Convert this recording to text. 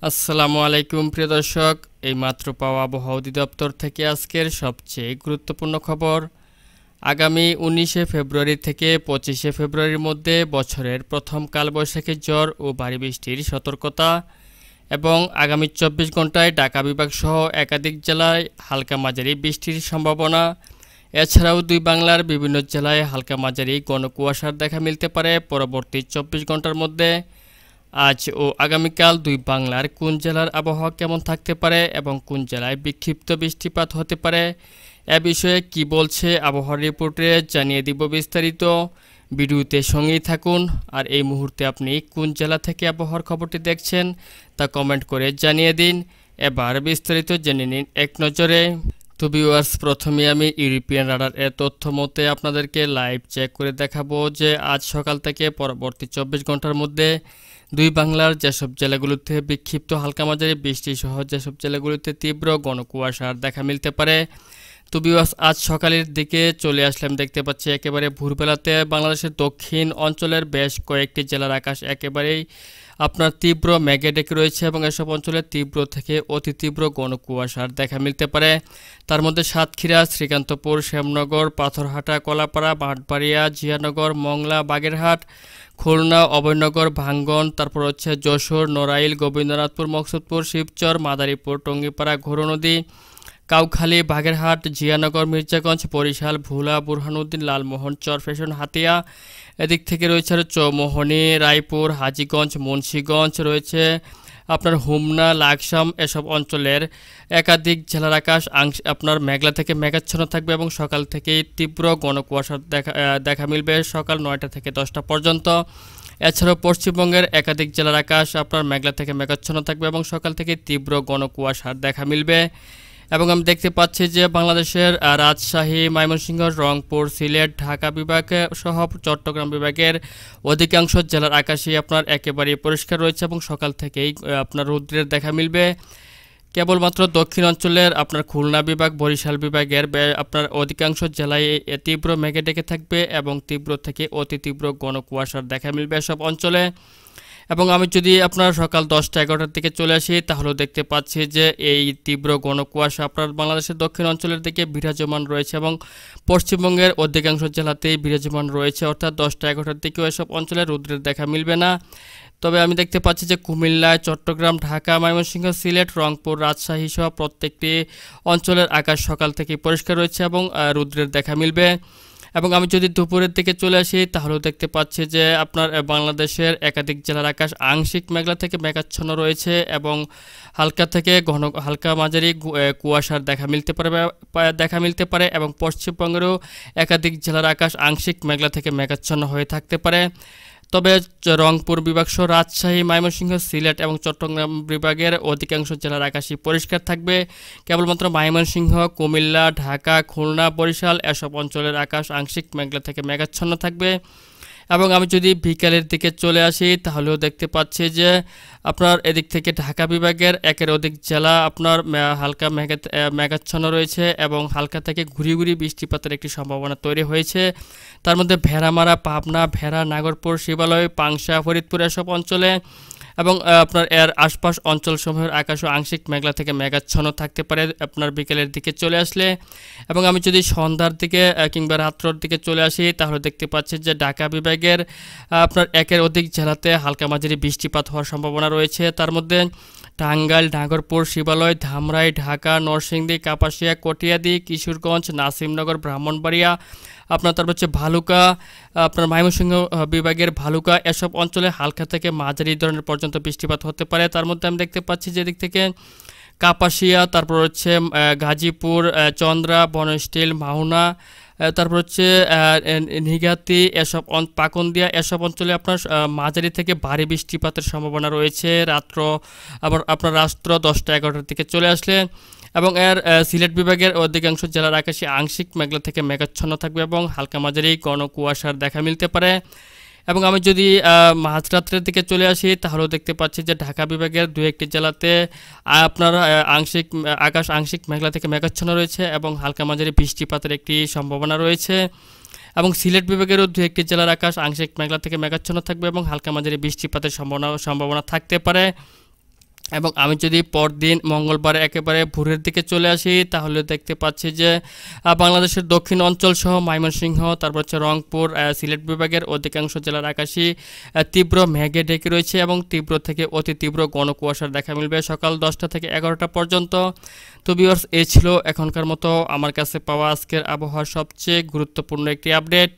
আসসালামু আলাইকুম প্রিয় দর্শক, এইমাত্র পাওয়া আবহাওয়া অধিদপ্তর থেকে আজকের সবচেয়ে গুরুত্বপূর্ণ খবর। আগামী 19শে ফেব্রুয়ারি থেকে 25শে ফেব্রুয়ারির মধ্যে বছরের প্রথম কালবৈশাখী ঝড় ও ভারী বৃষ্টির সতর্কতা এবং আগামী 24 ঘন্টায় ঢাকা বিভাগ সহ একাধিক জেলায় হালকা মাঝারি বৃষ্টির সম্ভাবনা। এছাড়াও দুই বাংলার বিভিন্ন জেলায় হালকা মাঝারি ঘন কুয়াশার দেখা মিলতে পারে পরবর্তী 24 ঘন্টার মধ্যে। আজ ও আগামীকাল দুই বাংলার কোন জেলার আবহাওয়া কেমন থাকতে পারে এবং কোন জেলায় বিক্ষিপ্ত বৃষ্টিপাত হতে পারে এ বিষয়ে কি বলছে আবহাওয়া রিপোর্টে জানিয়ে দিব বিস্তারিত। ভিডিওতে সঙ্গেই থাকুন। আর এই মুহূর্তে আপনি কোন জেলা থেকে আবহাওয়ার খবরটি দেখছেন তা কমেন্ট করে জানিয়ে দিন। এবার বিস্তারিত জেনে নিন এক নজরে। তো ভিউয়ার্স, প্রথমে আমি ইউরোপিয়ান রাডার এর তথ্য মতে আপনাদেরকে লাইভ চেক করে দেখাবো যে আজ সকাল থেকে পরবর্তী 24 ঘন্টার মধ্যে দুই বাংলার যেসব জেলাগুলোতে বিক্ষিপ্ত হালকা মাঝারি বৃষ্টি সহ যেসব জেলাগুলোতে তীব্র ঘন কুয়াশার দেখা মিলতে পারে। তো ভিউয়ার্স, আজ সকালের দিকে চলে আসলাম, দেখতে পাচ্ছি একেবারে ভোরবেলাতে বাংলাদেশের দক্ষিণ অঞ্চলের বেশ কয়েকটি জেলার আকাশ একেবারেই আপনার তীব্র মেঘে ঢেকে রয়েছে এবং এসব অঞ্চলে তীব্র থেকে অতি তীব্র ঘন কুয়াশার দেখা মিলতে পারে। তার মধ্যে সাতক্ষীরা, শ্রীকান্তপুর, শ্যামনগর, পাথরহাটা, কলাপাড়া, ভাটবাড়িয়া, জিয়ানগর, মংলা, বাগেরহাট, খুলনা, অভয়নগর, ভাঙ্গন, তারপর হচ্ছে যশোর, নড়াইল, গোবিন্দনাথপুর, মকসুদপুর, শিবচর, মাদারীপুর, টঙ্গিপাড়া, ঘোরনদী, কাউখালী, বাগেরহাট, জিয়ানগর, মির্জাগঞ্জ, বরিশাল, ভোলা, বুরহানুদ্দিন, লালমোহন, চরফ্যাশন, হাতিয়া, এদিক থেকে রয়েছে আর চৌমোহনী, রায়পুর, হাজীগঞ্জ, মুন্সীগঞ্জ, রয়েছে আপনার হোমনা, লাকসাম, এসব অঞ্চলের একাধিক জেলার আকাশ আপনার মেঘলা থেকে মেঘাচ্ছন্ন থাকবে এবং সকাল থেকেই তীব্র ঘন কুয়াশার দেখা মিলবে সকাল 9টা থেকে 10টা পর্যন্ত। এছাড়াও পশ্চিমবঙ্গের একাধিক জেলার আকাশ আপনার মেঘলা থেকে মেঘাচ্ছন্ন থাকবে এবং সকাল থেকে তীব্র ঘন কুয়াশার দেখা মিলবে। এবং আমি দেখতে পাচ্ছি যে বাংলাদেশের রাজশাহী, ময়মনসিংহ, রংপুর, সিলেট, ঢাকা বিভাগ সহ চট্টগ্রাম বিভাগের অধিকাংশ জেলার আকাশই আপনার একেবারেই পরিষ্কার রয়েছে এবং সকাল থেকেই আপনার রৌদ্রের দেখা মিলবে। কেবলমাত্র দক্ষিণ অঞ্চলের আপনার খুলনা বিভাগ, বরিশাল বিভাগের আপনার অধিকাংশ জেলায় তীব্র মেঘে ঢেকে থাকবে এবং তীব্র থেকে অতি তীব্র ঘন কুয়াশার দেখা মিলবে সব অঞ্চলে। এবং আমি যদি আপনার সকাল 10টা-11টার দিকে চলে আসি তাহলেও দেখতে পাচ্ছি যে এই তীব্র ঘন কুয়াশা আপনার বাংলাদেশের দক্ষিণ অঞ্চলের দিকে বিরাজমান রয়েছে এবং পশ্চিমবঙ্গের অধিকাংশ জেলাতেই বিরাজমান রয়েছে, অর্থাৎ 10টা-11টার দিকেও এসব অঞ্চলে রৌদ্রের দেখা মিলবে না। তবে আমি দেখতে পাচ্ছি যে কুমিল্লা, চট্টগ্রাম, ঢাকা, ময়মনসিংহ, সিলেট, রংপুর, রাজশাহী সহ প্রত্যেকটি অঞ্চলের আকাশ সকাল থেকেই পরিষ্কার রয়েছে এবং রৌদ্রের দেখা মিলবে। এবং আমি যদি দুপুরের দিকে চলে আসি তাহলেও দেখতে পাচ্ছি যে আপনার বাংলাদেশের একাধিক জেলার আকাশ আংশিক মেঘলা থেকে মেঘাচ্ছন্ন রয়েছে এবং হালকা থেকে হালকা মাঝারি কুয়াশার দেখা মিলতে পারে এবং পশ্চিমবঙ্গেরও একাধিক জেলার আকাশ আংশিক মেঘলা থেকে মেঘাচ্ছন্ন হয়ে থাকতে পারে। তবে রংপুর বিভাগ সহ রাজশাহী, ময়মনসিংহ, সিলেট এবং চট্টগ্রাম বিভাগের অধিকাংশ জেলার আকাশই পরিষ্কার থাকবে। কেবলমাত্র ময়মনসিংহ, কুমিল্লা, ঢাকা, খুলনা, বরিশাল এসব অঞ্চলের আকাশ আংশিক মেঘলা থেকে মেঘাচ্ছন্ন থাকবে। এবং আমি যদি বিকালের দিকে চলে আসি তাহলেও দেখতে পাচ্ছি যে আপনার এদিক থেকে ঢাকা বিভাগের একের অধিক জেলা আপনার হালকা মেঘাচ্ছন্ন রয়েছে এবং হালকা থেকে ঘুরি বৃষ্টিপাতের একটি সম্ভাবনা তৈরি হয়েছে। তার মধ্যে ভেড়ামারা, পাবনা, ভেড়া, নাগরপুর, শিবালয়, পাংশা, ফরিদপুর এসব অঞ্চলে এবং আপনার এর আশপাশ অঞ্চলসমূহের আকাশও আংশিক মেঘলা থেকে মেঘাচ্ছন্ন থাকতে পারে আপনার বিকেলের দিকে চলে আসলে। এবং আমি যদি সন্ধ্যার দিকে কিংবা রাত্রের দিকে চলে আসি তাহলে দেখতে পাচ্ছি যে ঢাকা বিভাগের আপনার একের অধিক জেলাতে হালকা মাঝারি বৃষ্টিপাত হওয়ার সম্ভাবনা রয়েছে। তার মধ্যে টাঙ্গাইল, নাগরপুর, শিবালয়, ধামরাই, ঢাকা, নরসিংদী, কাপাসিয়া, কটিয়াদি, কিশোরগঞ্জ, নাসিমনগর, ব্রাহ্মণবাড়িয়া, আপনার তারপর হচ্ছে ভালুকা, আপনার ময়মনসিংহ বিভাগের ভালুকা এসব অঞ্চলে হালকা থেকে মাঝারি ধরনের পর্যন্ত বৃষ্টিপাত হতে পারে। তার মধ্যে আমি দেখতে পাচ্ছি যে এদিক থেকে কাপাসিয়া, তারপর হচ্ছে গাজীপুর, চন্দ্রা, বনস্টিল, মাহুনা, তারপর হচ্ছে নিগাতি এসব পাকন্দিয়া এসব অঞ্চলে আপনার মাঝারি থেকে ভারী বৃষ্টিপাতের সম্ভাবনা রয়েছে আবার আপনার রাত্র 10টা-11টার দিকে চলে আসলে। এবং এর সিলেট বিভাগের অধিকাংশ জেলার আকাশে আংশিক মেঘলা থেকে মেঘাচ্ছন্ন থাকবে এবং হালকা মাঝারি ঘন কুয়াশার দেখা মিলতে পারে। এবং আমি যদি মাঝরাত্রের দিকে চলে আসি তাহলেও দেখতে পাচ্ছি যে ঢাকা বিভাগের দু একটি জেলাতে আপনার আকাশ আংশিক মেঘলা থেকে মেঘাচ্ছন্ন রয়েছে এবং হালকা মাঝারি বৃষ্টিপাতের একটি সম্ভাবনা রয়েছে। এবং সিলেট বিভাগেরও দু একটি জেলার আকাশ আংশিক মেঘলা থেকে মেঘাচ্ছন্ন থাকবে এবং হালকা মাঝারি বৃষ্টিপাতের সম্ভাবনা থাকতে পারে। এবং আমি যদি পরদিন মঙ্গলবার একেবারে ভোরের দিকে চলে আসি তাহলে দেখতে পাচ্ছি যে বাংলাদেশের দক্ষিণ অঞ্চল সহ ময়মনসিংহ, তারপর হচ্ছে রংপুর, সিলেট বিভাগের অধিকাংশ জেলার আকাশই তীব্র মেঘে ঢেকে রয়েছে এবং তীব্র থেকে অতি তীব্র ঘন কুয়াশার দেখা মিলবে সকাল 10টা থেকে 11টা পর্যন্ত। তো ভিউয়ার্স, এই ছিল এখনকার মতো আমার কাছে পাওয়া আজকের আবহাওয়ার সবচেয়ে গুরুত্বপূর্ণ একটি আপডেট।